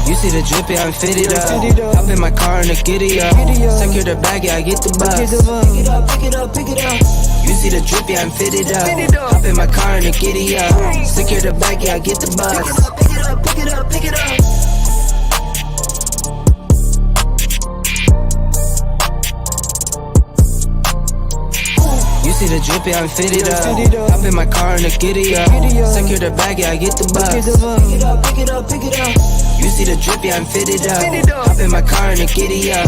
You see the drip, yeah, I'm fitted up. Hop in my car and a giddy up. Secure the bag, yeah, I get the bus. Pick it up, pick it up, pick it up. You see the drip, yeah, I'm fitted up. Hop in my car and a giddy up. Secure the bag, yeah, I get the bus. Pick it up, pick it up, pick it up, pick it up. You see the drip, yeah, I'm fitted up. Hop in my car and a giddy up. Secure the bag, yeah, I get the bus. Pick it up, pick it up, pick it up. You see the drip, yeah, I'm fitted up. Hop in my car and a giddy up.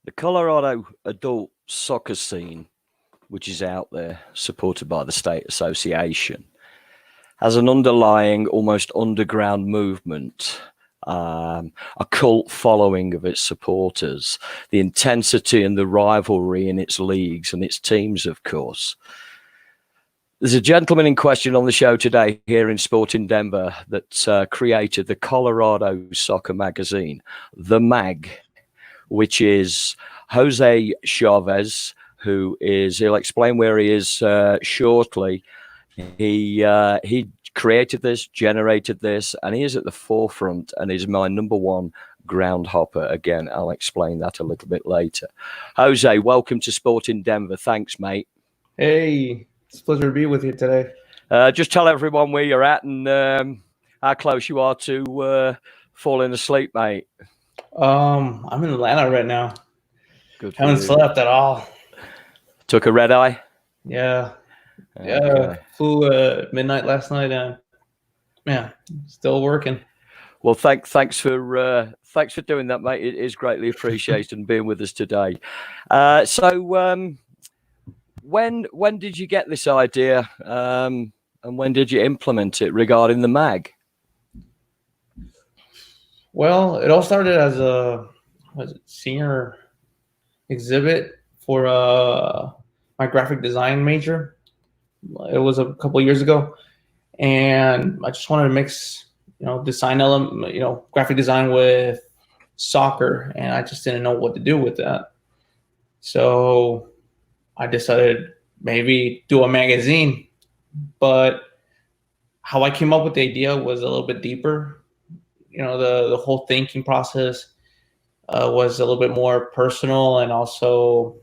The Colorado adult soccer scene, which is out there, supported by the state association, has an underlying, almost underground movement, a cult following of its supporters, the intensity and the rivalry in its leagues and its teams, of course. There's a gentleman in question on the show today here in Sport in Denver that created the Colorado Soccer magazine, The Mag, which is Jose Chavez, he'll explain where he is shortly. He created this, generated this, and he is at the forefront and is my number one groundhopper. Again, I'll explain that a little bit later. Jose, welcome to Sport in Denver. Thanks, mate. Hey, it's a pleasure to be with you today. Just tell everyone where you're at and how close you are to falling asleep, mate. I'm in Atlanta right now. Good. Haven't slept at all. Took a red eye. Yeah. Okay. Flew midnight last night, and yeah, still working. Well, thanks for doing that, mate. It is greatly appreciated and being with us today. So when did you get this idea, and when did you implement it regarding the mag? Well, it all started as a senior exhibit for my graphic design major. It was a couple of years ago, and I just wanted to mix, design element, graphic design with soccer, and I just didn't know what to do with that. So I decided maybe do a magazine, but how I came up with the idea was a little bit deeper. The whole thinking process was a little bit more personal, and also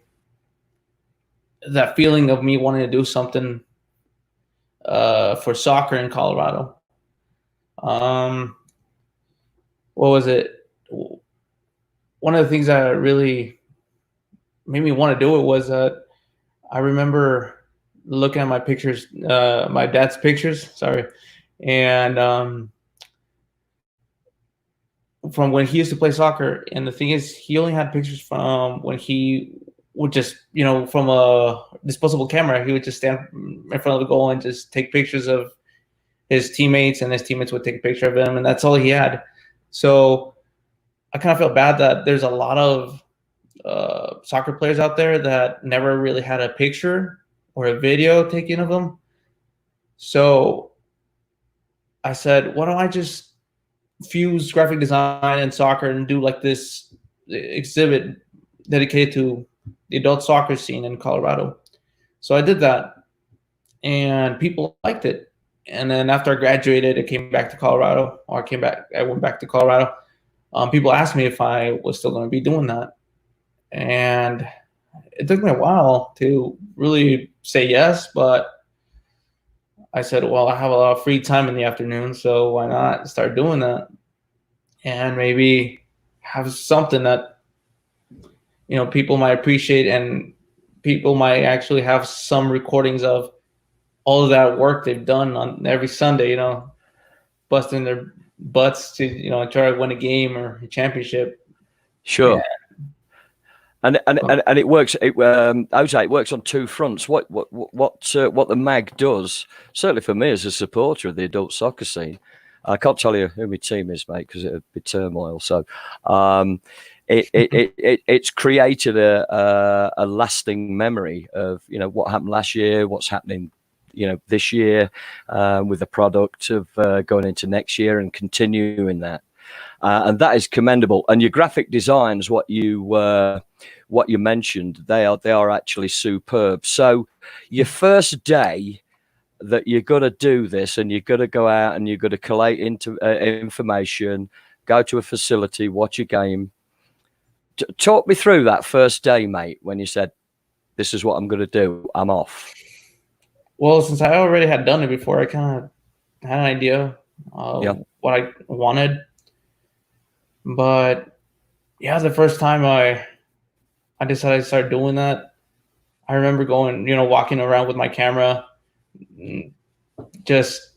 that feeling of me wanting to do something for soccer in Colorado. What was it? One of the things that really made me want to do it was that I remember looking at my pictures, my dad's pictures, and from when he used to play soccer. And the thing is, he only had pictures from when he would just, from a disposable camera, he would just stand in front of the goal and just take pictures of his teammates, and his teammates would take a picture of him, and that's all he had. So I kind of felt bad that there's a lot of soccer players out there that never really had a picture or a video taken of them. So I said, why don't I just fuse graphic design and soccer and do like this exhibit dedicated to the adult soccer scene in Colorado. So I did that, and people liked it. And then after I graduated, I came back to Colorado, or I went back to Colorado. People asked me if I was still going to be doing that. And it took me a while to really say yes, but I said, well, I have a lot of free time in the afternoon, so why not start doing that? And maybe have something that, people might appreciate, and people might actually have some recordings of all of that work they've done on every Sunday, busting their butts to, try to win a game or a championship. Sure. Yeah. And it works. Jose, it works on two fronts. What the mag does, certainly for me as a supporter of the adult soccer scene, I can't tell you who my team is, mate, because it'd be turmoil. So, it's created a lasting memory of what happened last year, what's happening, this year with the product of going into next year and continuing that. And that is commendable. And your graphic designs, what you mentioned, they are actually superb. So your first day that you're going to do this, and you're going to go out and you're going to collate information, go to a facility, watch a game. Talk me through that first day, mate, when you said, this is what I'm going to do, I'm off. Well, since I already had done it before, I kind of had an idea of what I wanted. But yeah, the first time I decided to start doing that, I remember going, walking around with my camera, just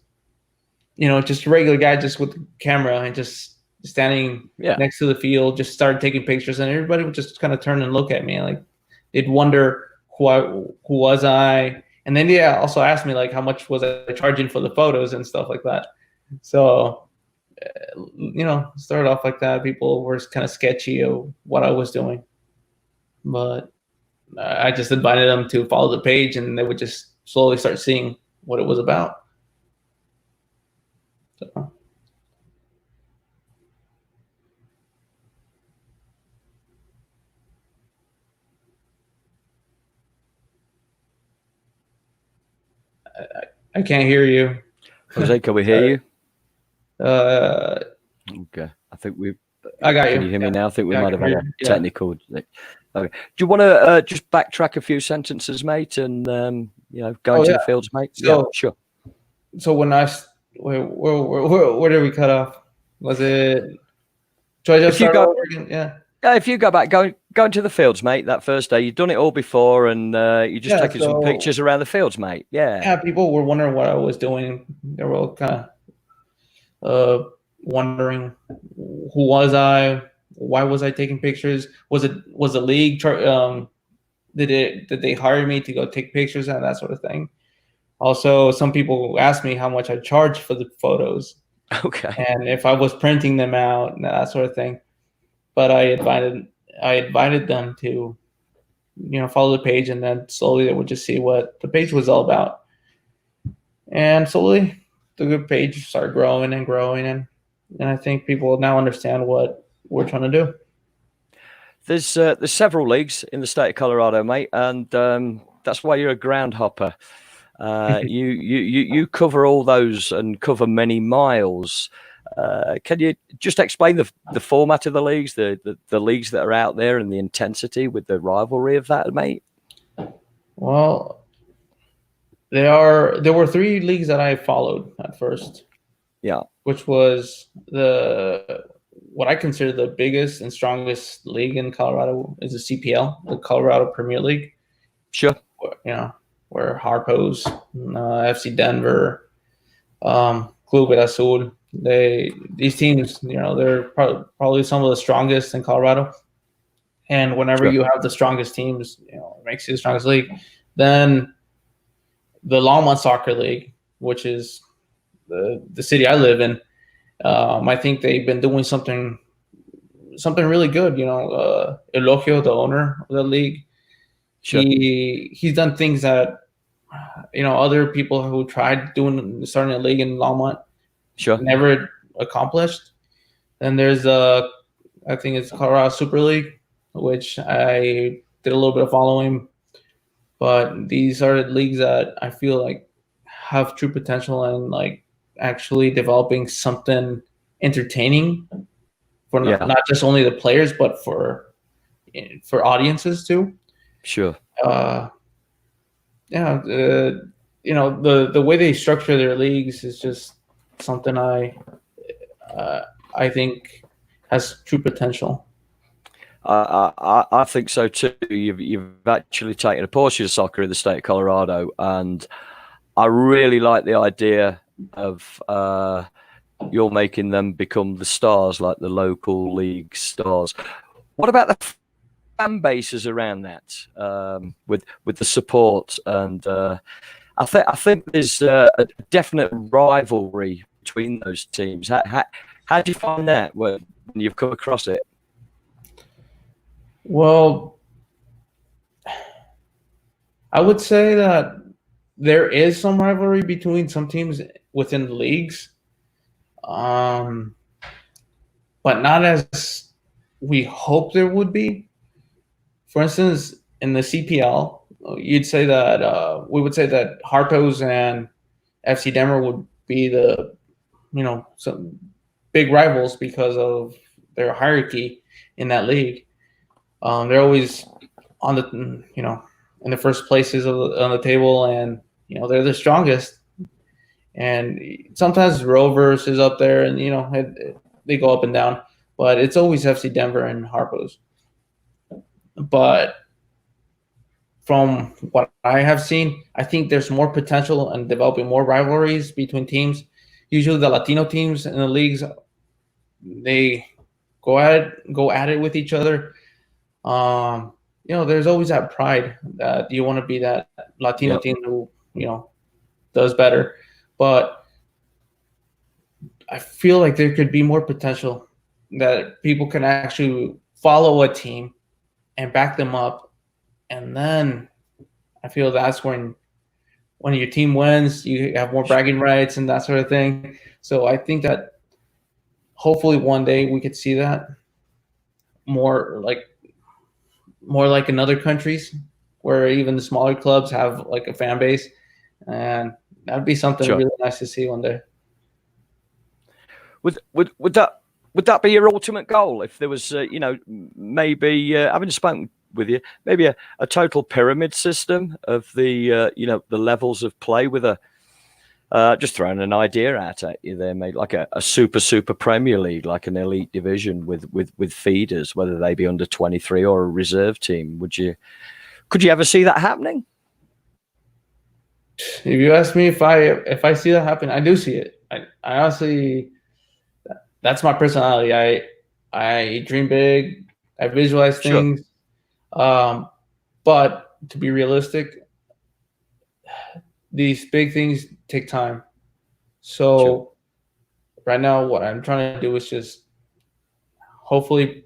a regular guy just with the camera and just standing next to the field, just started taking pictures, and everybody would just kind of turn and look at me like they'd wonder who was I, and then they also asked me like how much was I charging for the photos and stuff like that. So started off like that. People were kind of sketchy of what I was doing, but I just invited them to follow the page, and they would just slowly start seeing what it was about. So. I can't hear you. Jose, can we hear you? Okay. I think I got you. Can you hear me now? I think we might have had a technical. Okay. Do you want to just backtrack a few sentences, mate, and go into the fields, mate? So, sure. So when where did we cut off? Was it? So I just if you go, again? If you go back, go into the fields, mate. That first day, you've done it all before, and you just taking some pictures around the fields, mate. Yeah. People were wondering what I was doing. They were all kind of wondering who was I, why was I taking pictures? Was the league did they hire me to go take pictures and that sort of thing? Also, some people asked me how much I charged for the photos. Okay. And if I was printing them out and that sort of thing. But I invited them to, follow the page, and then slowly they would just see what the page was all about. And slowly the page started growing and growing, and I think people now understand what we're trying to do. There's several leagues in the state of Colorado, mate, and that's why you're a groundhopper. You cover all those and cover many miles. Can you just explain the format of the leagues, the leagues that are out there, and the intensity with the rivalry of that, mate? Well, there were 3 leagues that I followed at first. Yeah. Which was what I consider the biggest and strongest league in Colorado is the CPL, the Colorado Premier League. Sure. Where Harpo's, FC Denver, Club Azul, these teams, they're probably some of the strongest in Colorado. And whenever you have the strongest teams, it makes you the strongest league. Then the Longmont Soccer League, which is the city I live in, I think they've been doing something really good. Elogio, the owner of the league, sure. He's done things that other people who tried starting a league in Longmont, sure, never accomplished. And there's I think it's Colorado Super League, which I did a little bit of following. But these are leagues that I feel like have true potential and like actually developing something entertaining for not just only the players, but for audiences too. Sure. The way they structure their leagues is just something I think has true potential. I think so too. You've actually taken a portion of soccer in the state of Colorado, and I really like the idea of you're making them become the stars, like the local league stars. What about the fan bases around that, with the support? And I think there's a definite rivalry between those teams. How do you find that when you've come across it? Well, I would say that there is some rivalry between some teams within the leagues, but not as we hope there would be. For instance, in the CPL, you'd say that we would say that Harpos and FC Denver would be the some big rivals because of their hierarchy in that league. They're always on the in the first places on the table, and they're the strongest. And sometimes Rovers is up there, and they go up and down, but it's always FC Denver and Harpos. But from what I have seen, I think there's more potential in developing more rivalries between teams. Usually, the Latino teams in the leagues, they go at it with each other. There's always that pride that you want to be that Latino team who does better. But I feel like there could be more potential that people can actually follow a team and back them up, and then I feel that's when your team wins, you have more bragging rights and that sort of thing. So I think that hopefully one day we could see that more like in other countries where even the smaller clubs have like a fan base, and that'd be something really nice to see one day. Would that be your ultimate goal if there was maybe having spoken with you, maybe a total pyramid system of the the levels of play with a just throwing an idea out at you there, mate, like a super Premier League, like an elite division with feeders, whether they be under 23 or a reserve team. Could you ever see that happening? If you ask me if I see that happen, I do see it. I honestly, that's my personality. I dream big. I visualize things. But to be realistic, these big things take time. So right now, what I'm trying to do is just hopefully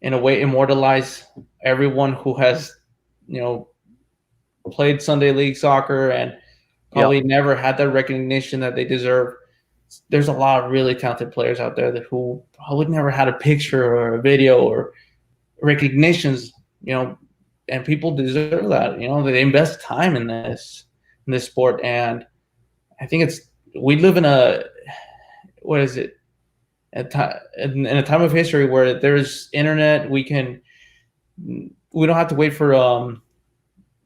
in a way immortalize everyone who has played Sunday League soccer and probably never had the recognition that they deserve. There's a lot of really talented players out there who probably never had a picture or a video or recognitions, and people deserve that. They invest time in this sport, and I think we live in in a time of history where there's internet. We don't have to wait for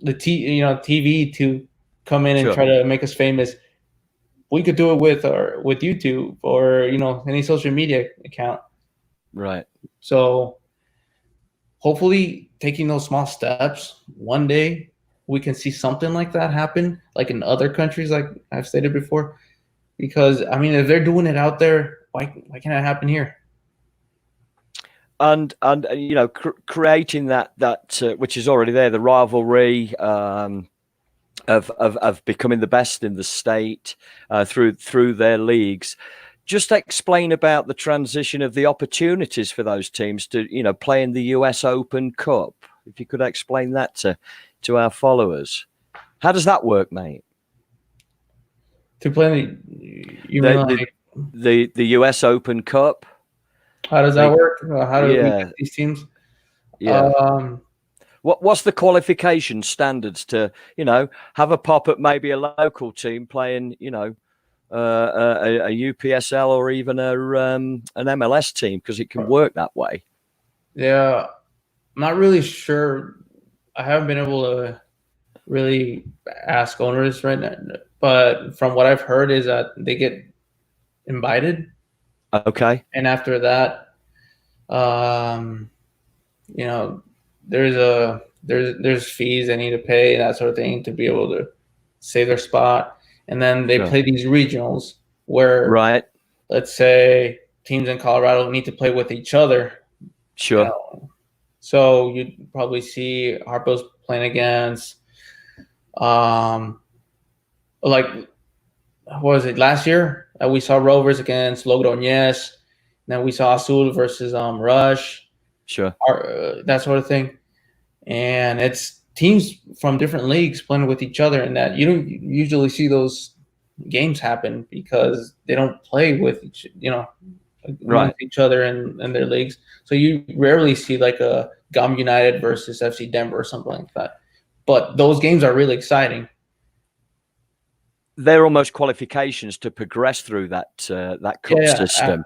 the TV to come in and try to make us famous. We could do it with YouTube or any social media account. Right. So hopefully taking those small steps, one day we can see something like that happen, like in other countries, like I've stated before. Because if they're doing it out there, why can't it happen here? And creating that which is already there, the rivalry of becoming the best in the state through their leagues. Just explain about the transition of the opportunities for those teams to play in the US Open Cup. If you could explain that to our followers, how does that work, mate? To play the US Open Cup. How does that work? How do we get these teams? Yeah. What's the qualification standards to have a pop at maybe a local team playing a UPSL or even an MLS team, because it can work that way? Yeah, I'm not really sure. I haven't been able to really ask owners right now, but from what I've heard is that they get invited. Okay. And after that, there's fees they need to pay, that sort of thing, to be able to save their spot. And then they play these regionals where, let's say, teams in Colorado need to play with each other. Sure. So you'd probably see Harpos playing against, like, what was it, last year? We saw Rovers against Logroñez. Then we saw Azul versus Rush. Sure. That sort of thing. And it's teams from different leagues playing with each other, and that you don't usually see those games happen because they don't play with with each other in their leagues. So you rarely see like a GOM United versus FC Denver or something like that. But those games are really exciting. They're almost qualifications to progress through that cup system.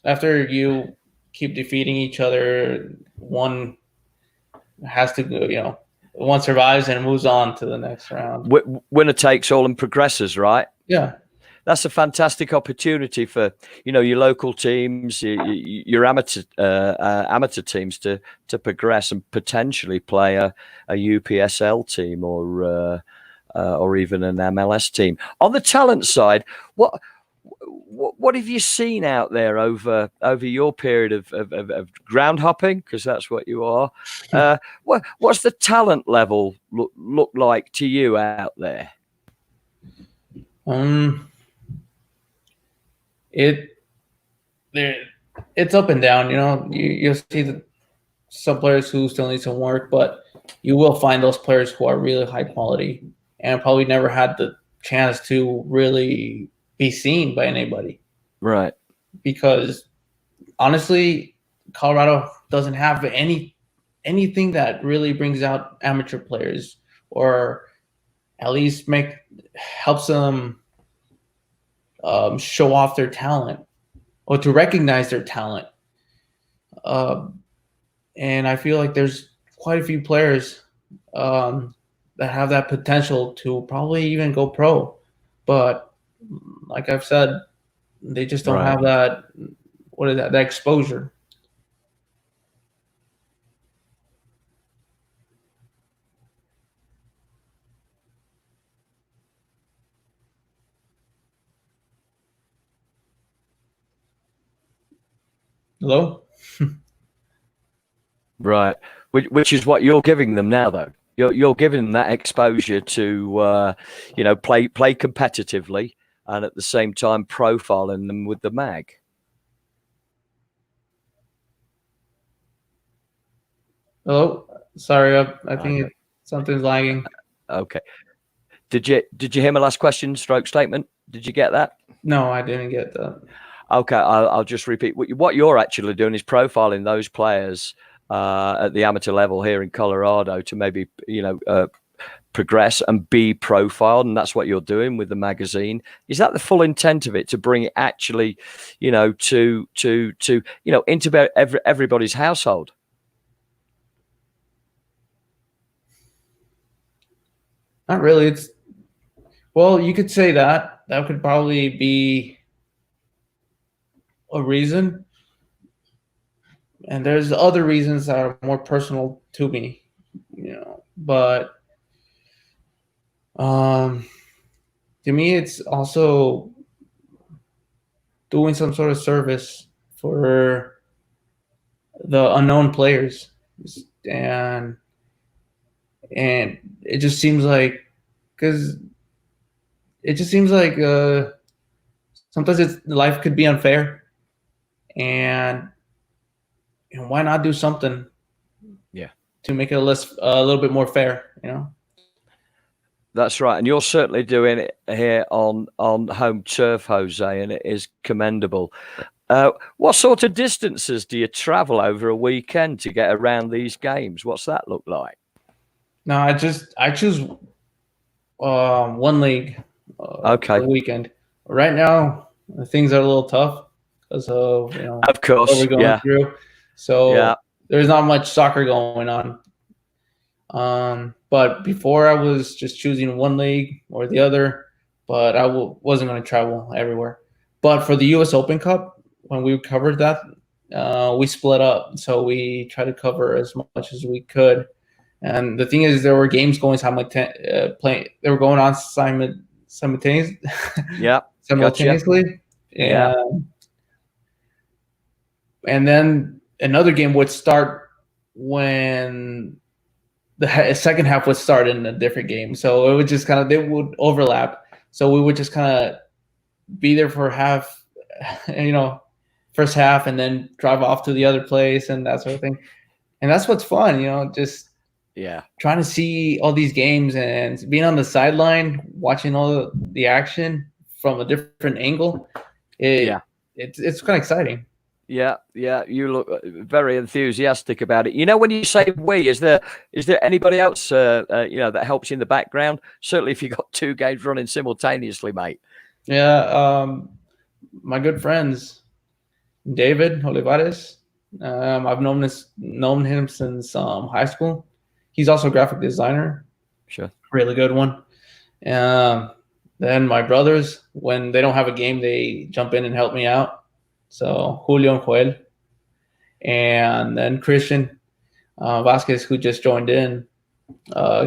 After you keep defeating each other, one has to go, one survives and moves on to the next round. Winner takes all and progresses, right? Yeah. That's a fantastic opportunity for your local teams, your amateur teams to progress and potentially play a UPSL team or even an MLS team. On the talent side, what have you seen out there over your period of ground hopping? Because that's what you are. What's the talent level look like to you out there? It's up and down. You'll see some players who still need some work, but you will find those players who are really high quality and probably never had the chance to really be seen by anybody. Right. Because honestly, Colorado doesn't have anything that really brings out amateur players, or at least helps them show off their talent or to recognize their talent. And I feel like there's quite a few players that have that potential to probably even go pro. But like I've said, they just don't have that, that exposure. Hello? Right. Which is what you're giving them now, though. You're giving them that exposure to, play competitively and at the same time profiling them with the mag. Hello? Sorry, I think something's lagging. Okay. Did you hear my last question, stroke statement? Did you get that? No, I didn't get that. Okay, I'll just repeat. What you're actually doing is profiling those players at the amateur level here in Colorado to maybe progress and be profiled, and that's what you're doing with the magazine. Is that the full intent of it, to bring it actually, to into everybody's household? Not really. Well, you could say that. That could probably be a reason. And there's other reasons that are more personal to me, but to me, it's also doing some sort of service for the unknown players. And it just seems like, sometimes life could be unfair, and why not do something to make it a little bit more fair, That's right, and you're certainly doing it here on home turf, Jose, and it is commendable. What sort of distances do you travel over a weekend to get around these games? What's that look like? No, I choose one league for the weekend. Right now, things are a little tough because of of course, what we're going through. So there's not much soccer going on. But before, I was just choosing one league or the other, but I wasn't going to travel everywhere. But for the U.S. Open Cup, when we covered that, we split up. So we tried to cover as much as we could. And the thing is, there were games going They were going on simultaneously. Gotcha. And then another game would start when the second half would start in a different game. So it would just they would overlap. So we would just kind of be there for half, first half, and then drive off to the other place and that sort of thing. And that's what's fun, just Yeah. trying to see all these games and being on the sideline, watching all the action from a different angle. It's kind of exciting. Yeah, you look very enthusiastic about it. You know, when you say we, is there anybody else that helps you in the background? Certainly, if you got 2 games running simultaneously, mate. Yeah, my good friends, David Olivares. I've known him since high school. He's also a graphic designer. Sure. Really good one. Then my brothers, when they don't have a game, they jump in and help me out. So Julio and Joel. And then Christian Vasquez, who just joined in.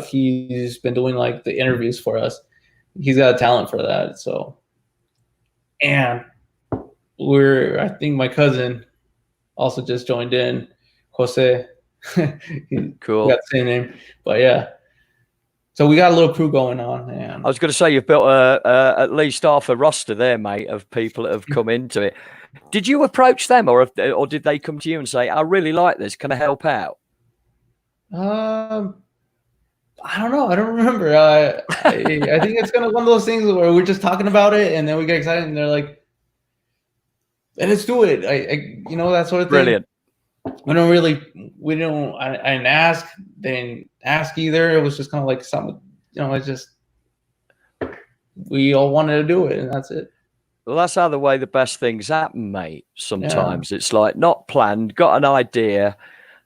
He's been doing like the interviews for us. He's got a talent for that. So, and I think my cousin also just joined in, Jose. Cool. Got the same name, but yeah. So we got a little crew going on. And I was going to say you've built at least half a roster there, mate, of people that have come into it. Did you approach them, or did they come to you and say, "I really like this. Can I help out"? I don't know. I don't remember. I think it's kind of one of those things where we're just talking about it, and then we get excited, and they're like, "Let's do it." That sort of thing. Brilliant. I didn't ask. They didn't ask either. It was just kind of like something. It's just we all wanted to do it, and that's it. Well, that's how the best things happen, mate. Sometimes it's like not planned, got an idea,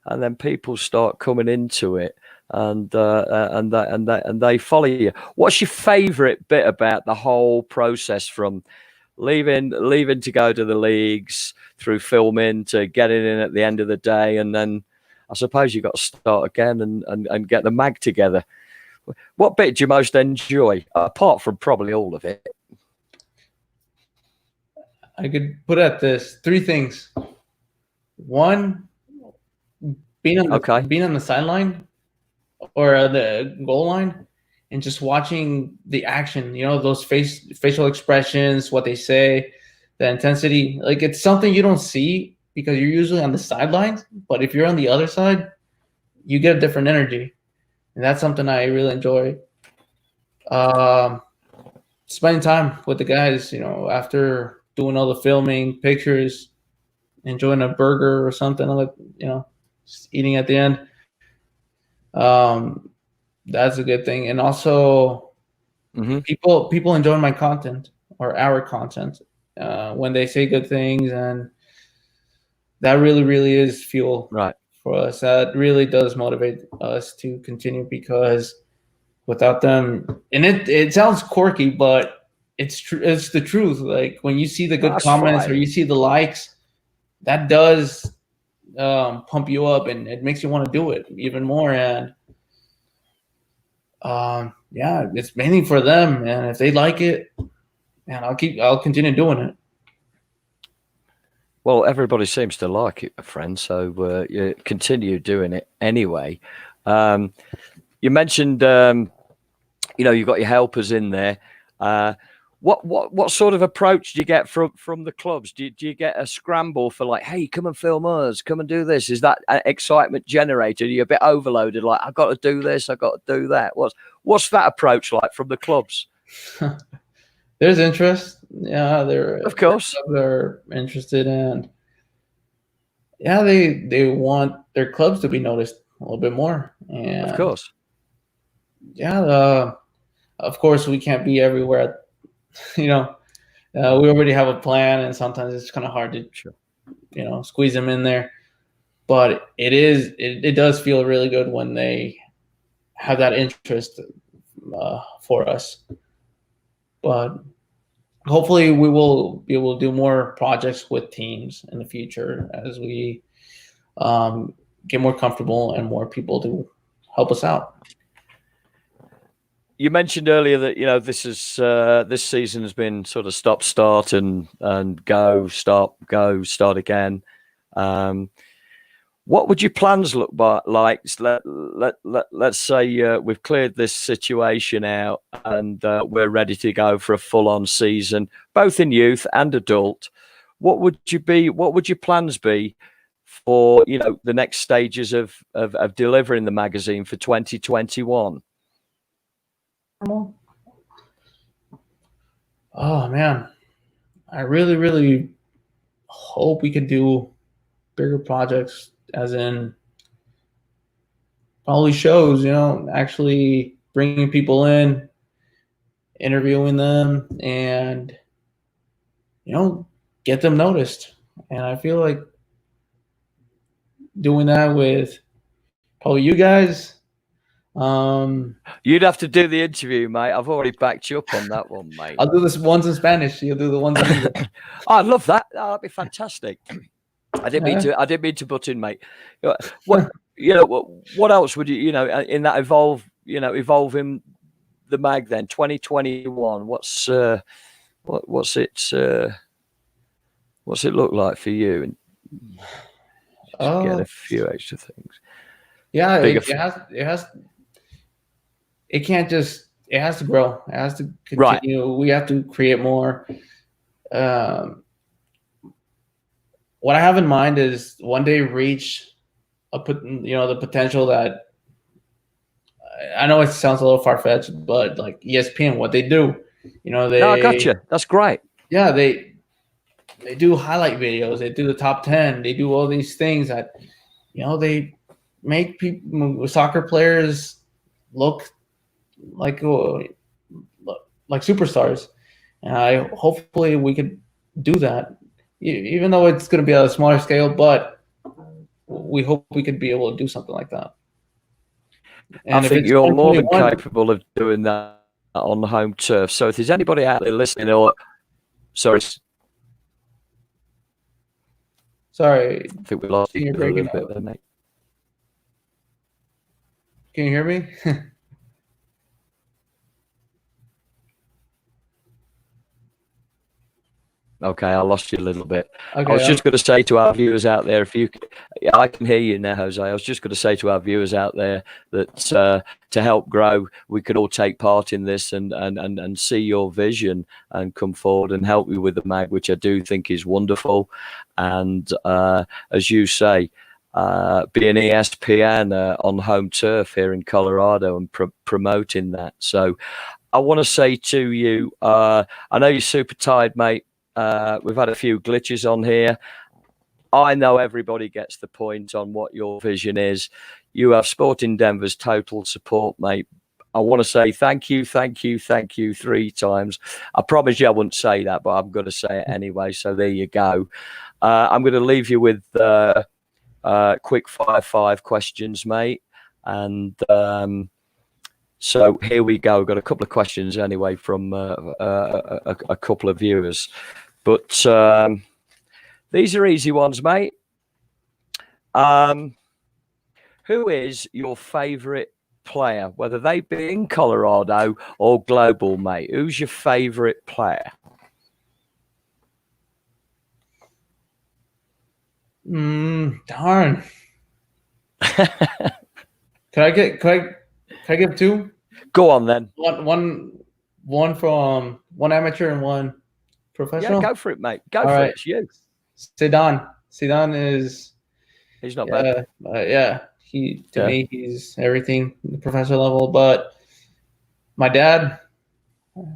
and then people start coming into it, and they follow you. What's your favourite bit about the whole process, from leaving to go to the leagues, through filming, to getting in at the end of the day, and then I suppose you got to start again and get the mag together? What bit do you most enjoy, apart from probably all of it? I could put at this 3 things. One, being on the sideline or the goal line and just watching the action, those facial expressions, what they say, the intensity. Like, it's something you don't see because you're usually on the sidelines, but if you're on the other side, you get a different energy. And that's something I really enjoy. Spending time with the guys, after doing all the filming, pictures, enjoying a burger or something, like, just eating at the end. That's a good thing. And also people enjoying my content or our content when they say good things, and that really, really is fuel for us. That really does motivate us to continue, because without them, and it sounds quirky, but it's true. It's the truth. Like, when you see the good comments or you see the likes, that does pump you up, and it makes you want to do it even more. And it's mainly for them. And if they like it, and I'll continue doing it. Well, everybody seems to like it, my friend. So you continue doing it anyway. You mentioned, you've got your helpers in there. What sort of approach do you get from the clubs? Do you get a scramble for, like, hey, come and film us, come and do this? Is that excitement generated? Are you a bit overloaded, like, I've got to do this, I've got to do that? What's that approach like from the clubs? There's interest. Yeah, of course they're interested in. Yeah, they want their clubs to be noticed a little bit more. And of course. Yeah, of course we can't be everywhere. We already have a plan, and sometimes it's kind of hard to, squeeze them in there. But it does feel really good when they have that interest for us. But hopefully we will be able to do more projects with teams in the future as we get more comfortable and more people to help us out. You mentioned earlier that this season has been sort of stop, start, and go, stop, go, start again. What would your plans look like? Let's say we've cleared this situation out and we're ready to go for a full-on season, both in youth and adult. What would your plans be for the next stages of delivering the magazine for 2021? Oh man, I really hope we could do bigger projects, as in probably shows, actually bringing people in, interviewing them, and get them noticed. And I feel like doing that with probably you guys. You'd have to do the interview, mate. I've already backed you up on that one, mate. I'll do this ones in Spanish. You'll do the ones in English. I'd love that. Oh, that'd be fantastic. I didn't mean to butt in, mate. What what else would you in that evolving the mag then 2021? What's it look like for you? And get a few extra things. Yeah, it has to grow. It has to continue. Right. We have to create more. What I have in mind is one day reach the potential that, I know it sounds a little far-fetched, but like ESPN, what they do, No, I got you. That's great. Yeah, they do highlight videos. They do the top 10. They do all these things that, they make people, soccer players, look like superstars. And hopefully we could do that, even though it's going to be at a smaller scale, but we hope we could be able to do something like that. And I think you're more than capable of doing that on the home turf. So if there's anybody out there listening, sorry, I think we lost you a little bit there, mate. Can you hear me? Okay, I lost you a little bit. Okay, I was just going to say to our viewers out there, I can hear you now, Jose. I was just going to say to our viewers out there that to help grow, we could all take part in this and see your vision and come forward and help you with the mag, which I do think is wonderful. And as you say, being ESPN on home turf here in Colorado and promoting that. So I want to say to you, I know you're super tired, mate. We've had a few glitches on here. I know everybody gets the point on what your vision is. You have Sporting Denver's total support, mate. I want to say thank you 3 times. I promised you I wouldn't say that, but I'm going to say it anyway. So there you go. I'm going to leave you with quick 5 questions, mate. And so here we go. We've got a couple of questions anyway from a couple of viewers. But these are easy ones, mate. Who is your favorite player, whether they be in Colorado or global, mate? Who's your favorite player? Darn. Can I give 2? Go on then. One from one amateur and one professional. Yeah, go for it, mate. Go for it. It's you. Zidane is. He's not bad. Yeah, to me he's everything at the professional level. But my dad,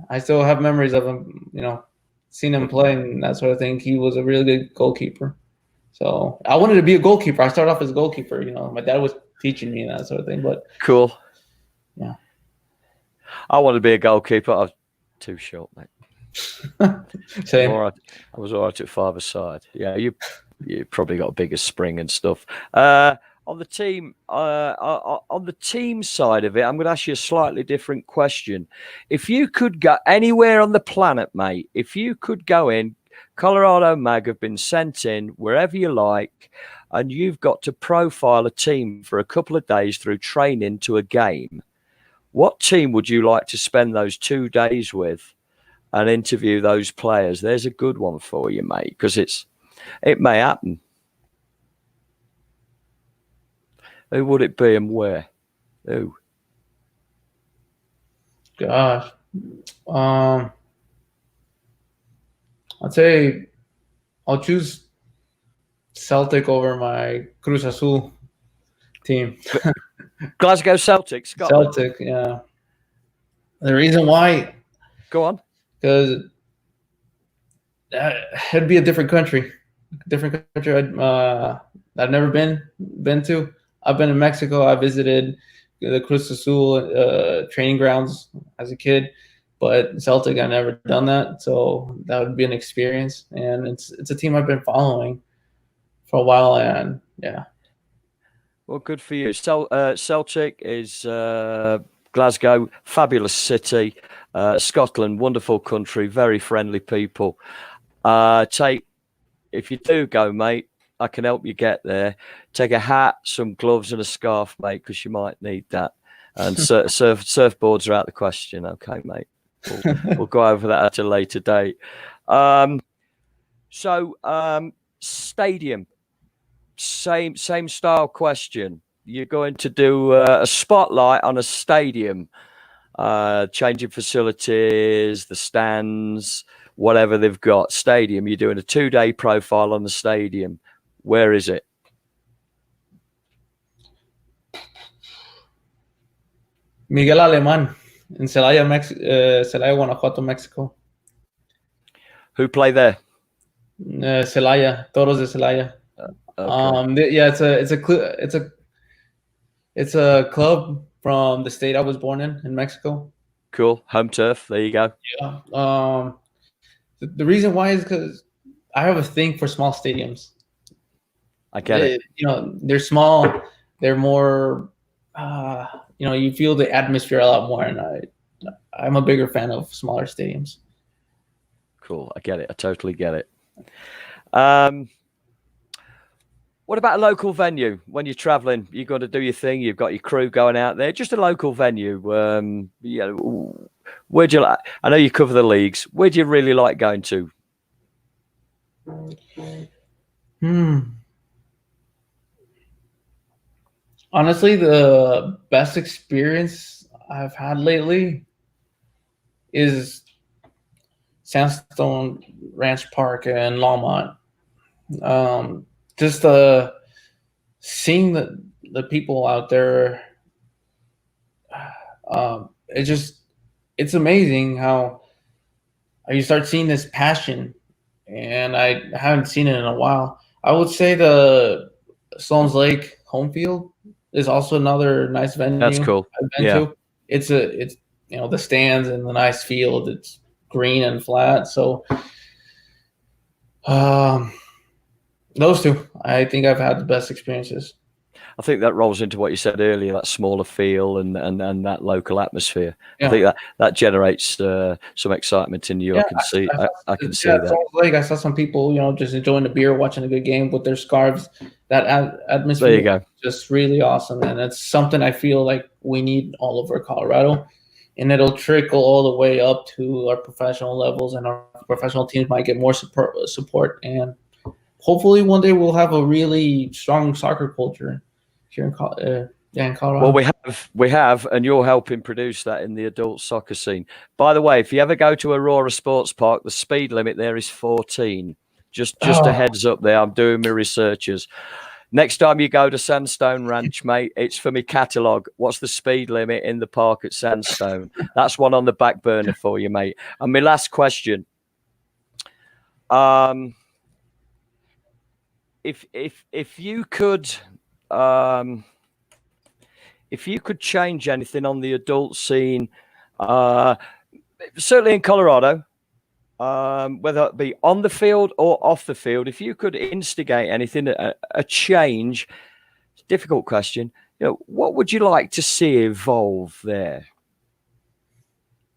I still have memories of him. Seen him play and that sort of thing. He was a really good goalkeeper. So I wanted to be a goalkeeper. I started off as a goalkeeper. My dad was teaching me and that sort of thing. But cool. Yeah. I wanted to be a goalkeeper. I was too short, mate. Same. I was all right at 5-a-side. Yeah, you probably got a bigger spring and stuff. On the team side of it, I'm going to ask you a slightly different question. If you could go anywhere on the planet, mate, if you could go in, Colorado Mag have been sent in wherever you like, and you've got to profile a team for a couple of days through training to a game. What team would you like to spend those 2 days with and interview those players? There's a good one for you, mate, because it may happen. Who would it be and where? Who? Gosh. I'd say I'll choose Celtic over my Cruz Azul team. Glasgow Celtic, Scotland. Celtic, yeah. The reason why, Go on. because it'd be a different country. I've never been to. I've been in Mexico. I visited the Cruz Azul training grounds as a kid, but Celtic, I've never done that. So that would be an experience, and it's a team I've been following for a while, and yeah. Well, good for you. Celtic is Glasgow, fabulous city. Scotland, wonderful country, very friendly people. If you do go, mate, I can help you get there. Take a hat, some gloves, and a scarf, mate, because you might need that. And surfboards are out the question. Okay, mate. We'll go over that at a later date. Stadium. Same style question. You're going to do a spotlight on a stadium, changing facilities, the stands, whatever they've got. Stadium. You're doing a 2-day profile on the stadium. Where is it? Miguel Alemán in Celaya, Celaya, Guanajuato, Mexico. Who play there? Celaya, Toros de Celaya. Okay. Yeah, it's a club from the state I was born in Mexico. Cool, home turf. There you go. Yeah. The reason why is because I have a thing for small stadiums. I get it. They're small. They're more. You feel the atmosphere a lot more, and I'm a bigger fan of smaller stadiums. Cool, I get it. I totally get it. What about a local venue? When you're traveling, you've got to do your thing. You've got your crew going out there. Just a local venue. Where'd you like? I know you cover the leagues. Where'd you really like going to? Honestly, the best experience I've had lately is Sandstone Ranch Park in Longmont. Just seeing the people out there, it's amazing how you start seeing this passion, and I haven't seen it in a while. I would say the Sloan's Lake home field is also another nice venue. That's cool. I've been to. It's the stands and the nice field. It's green and flat. So those two, I think I've had the best experiences. I think that rolls into what you said earlier, that smaller feel and that local atmosphere. Yeah. I think that generates some excitement in you. Yeah, I can see that. Like I saw some people, just enjoying the beer, watching a good game with their scarves. That atmosphere, there you go, just really awesome, and it's something I feel like we need all over Colorado, and it'll trickle all the way up to our professional levels, and our professional teams might get more support, and hopefully one day we'll have a really strong soccer culture here in Colorado. Well, we have, and you're helping produce that in the adult soccer scene. By the way, if you ever go to Aurora Sports Park, the speed limit there is 14. Just a heads up there. I'm doing my researches. Next time you go to Sandstone Ranch, mate, it's for me catalogue. What's the speed limit in the park at Sandstone? That's one on the back burner for you, mate. And my last question. If you could change anything on the adult scene, certainly in Colorado, whether it be on the field or off the field, if you could instigate anything, a change, difficult question, what would you like to see evolve there?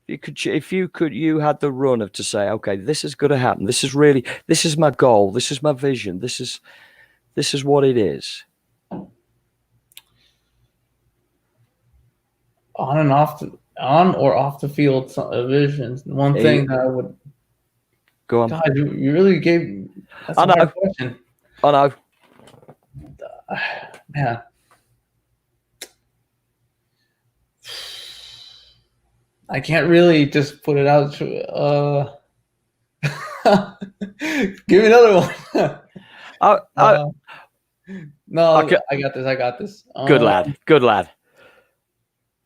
If you had the run of to say, okay, this is going to happen. This is my goal. This is my vision. This is what it is. On or off the field visions. One thing that I would go on. God, you really gave. That's a hard question. I know. Man. I can't really just put it out. Give me another one. No, no, Okay. I got this. I got this. Good lad. Good lad.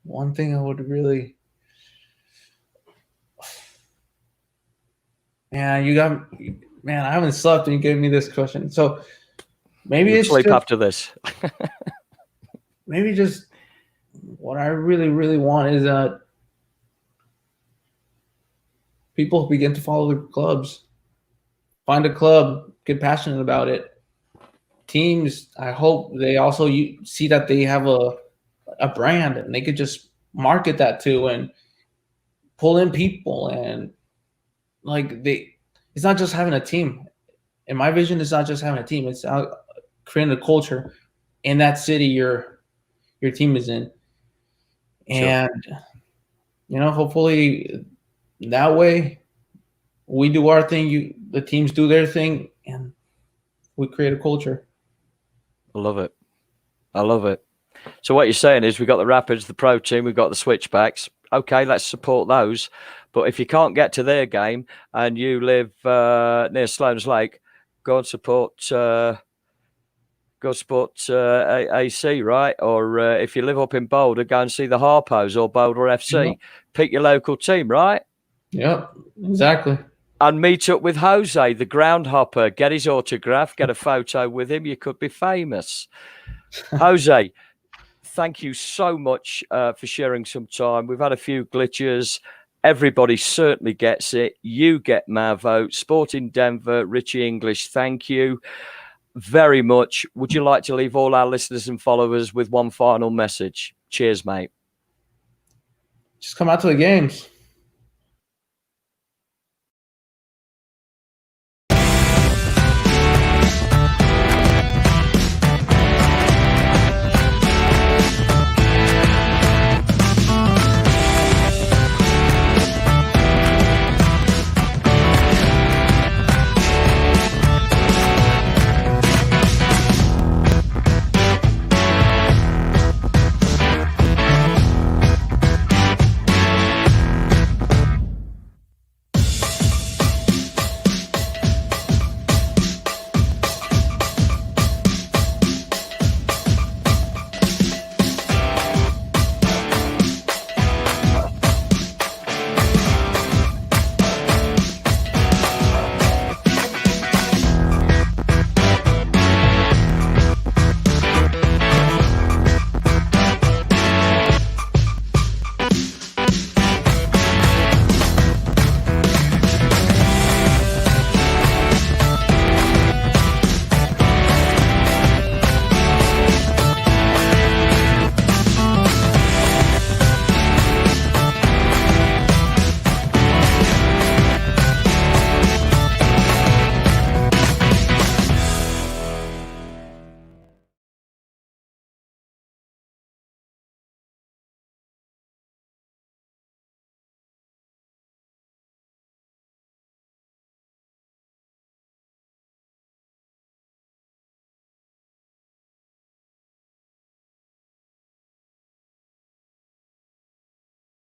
One thing I would really, man, I haven't slept and you gave me this question. So maybe You'll it's sleep just, after this. maybe just what I really, really want is that people begin to follow the clubs, find a club, get passionate about it. Teams, I hope they also see that they have a brand and they could just market that too and pull in people and it's not just having a team. In my vision, it's not just having a team. It's creating a culture in that city your team is in. And hopefully that way we do our thing, the teams do their thing, and we create a culture. I love it. I love it. So what you're saying is we've got the Rapids, the Pro Team, we've got the Switchbacks. Okay, let's support those. But if you can't get to their game and you live near Sloan's Lake, go and support AC, right? Or if you live up in Boulder, go and see the Harpos or Boulder FC. Yep. Pick your local team, right? Yep, exactly. And meet up with Jose, the groundhopper. Get his autograph, get a photo with him. You could be famous. Jose, thank you so much for sharing some time. We've had a few glitches. Everybody certainly gets it. You get my vote. Sport in Denver, Richie English, thank you very much. Would you like to leave all our listeners and followers with one final message? Cheers, mate. Just come out to the games.